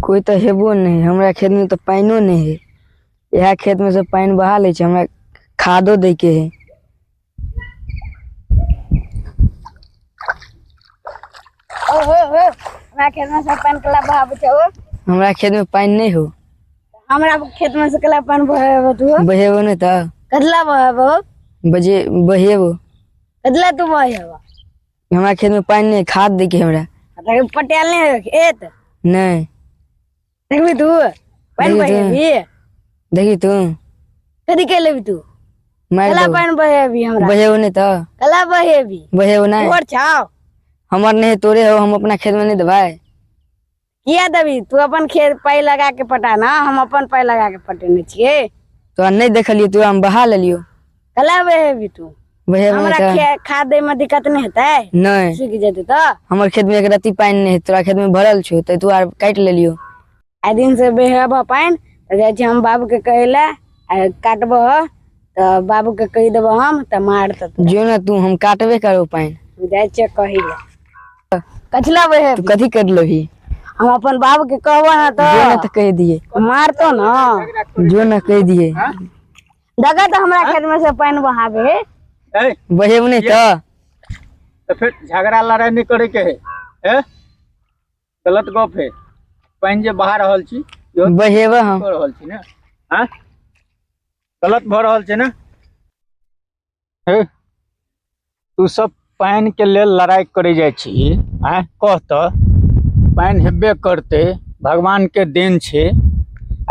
कोई तो हेबो नहीं। हमरा खेत में तो पाइनो नहीं है। यह खेत में से पानी बहा ले छे, हमरा खादो दे के है। हमरा खेत में से पानी कला बहावे छे। हमरा खेत में पानी नहीं हो। हमरा खेत में से कला पानी बहावे तू बहेबो नहीं तो कदला बहावे बजे बहेबो। कदला तू बहावे हमरा खेत में पानी नहीं, खाद दे के हमरा। पटेल नहीं खेत नहीं देखबी तू पानी बहेबी। देखी तू कदी के लेबी तू मार कला दो। पानी बहेबी हमरा बहेबो नहीं तो कला बहेबी बहेबो नहीं। और छाव हमर नहीं तोरे हो, हम अपना खेत में नहीं दबाए। किया देबी तू अपन खेत पाई लगा के पटा ना, हम अपन पाई लगा के पटेने छिए। तो नहीं देखलियो तू, हम बहा ले लियो। कला बहेबी तू बहेबो हमरा नहीं तो खाद दे में दिक्कत नहीं होता नहीं। सूख जेते तो हमर खेत में एक रत्ती पानी नहीं, तोरा खेत में भरल छो तो तू आर काट ले लियो। आ दिन से बेहब पानी तो जाय छी हम बाबू के कहला काटबो तो बाबू के कह देबो हम तो मार तो जो ना तू हम काटबे करो पानी। जाय छी कहिला कचला बहे तू कथी कर लोही? हम अपन बाबू के कहबो ना जो ना तो तो कह दिए। मार तो ना जो ना कह दिए। दगा तो हमरा खेत में से पानी बहावे बहेबो नहीं तो फिर झगड़ा लड़ाई नहीं करे के है। गलत गप है। पानी जे बहा रहल छी यो बहेबो हम कर रहल छी ना। हां गलत भ रहल छै ना। तू सब पानी के लेल लड़ाई करे जाय छी। कह तो पानी हेबे करते, भगवान के देन छे।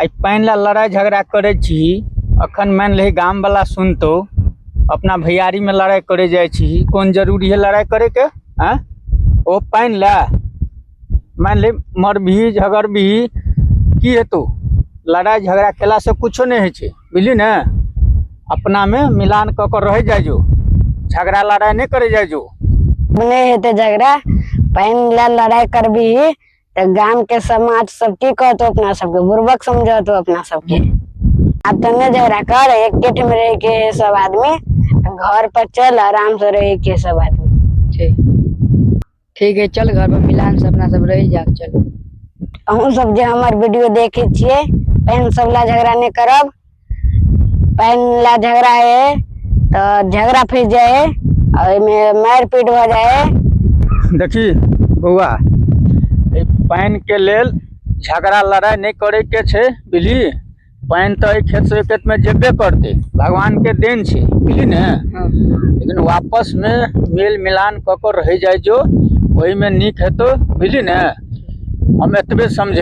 आई पानी ला लड़ाई झगड़ा करे छी। अखन मान ले गांव वाला सुनतो अपना भैयारी में लड़ाई करे जाय छी। कौन जरूरी है लड़ाई करे के? ओ पानी ला मान ले मरबी झगड़बी की हेतु? लड़ाई झगड़ा केला से कुछो नहीं है, बुझली ना। अपना में मिलान क कर रह जाय जो, झगड़ा लड़ाई नहीं करे जाय जो। नहीं हेते झगड़ा पानी ला लड़ाई करबी तो गांव के समाज सब की कहतो अपना सबके बुर्बक समझो तो अपना सबके। अब तो न झगड़ा कर, एक गेट में रह के सब आदमी घर पर चल आराम से रह के सब आदमी। ठीक है, चल घर पर मिलान से अपना सब रह जा। चल हम सब जो हमार वीडियो देखे छिए पानी सब ला झगड़ा नहीं करब। पानी ला झगड़ा है तो झगड़ा फिर जाए और में मार पीट हो जाए। देखी बउआ, पानी के लेल झगड़ा लड़ाई नहीं करे के छे, बुझली। पानी तो खेत से खेत में जेबे करते, भगवान के देन छे, बुझली ना। लेकिन वापस में मेल मिलान क कर रह जाए जो, वही में निक हेतो, बुझली ना। हम एतबे समझे।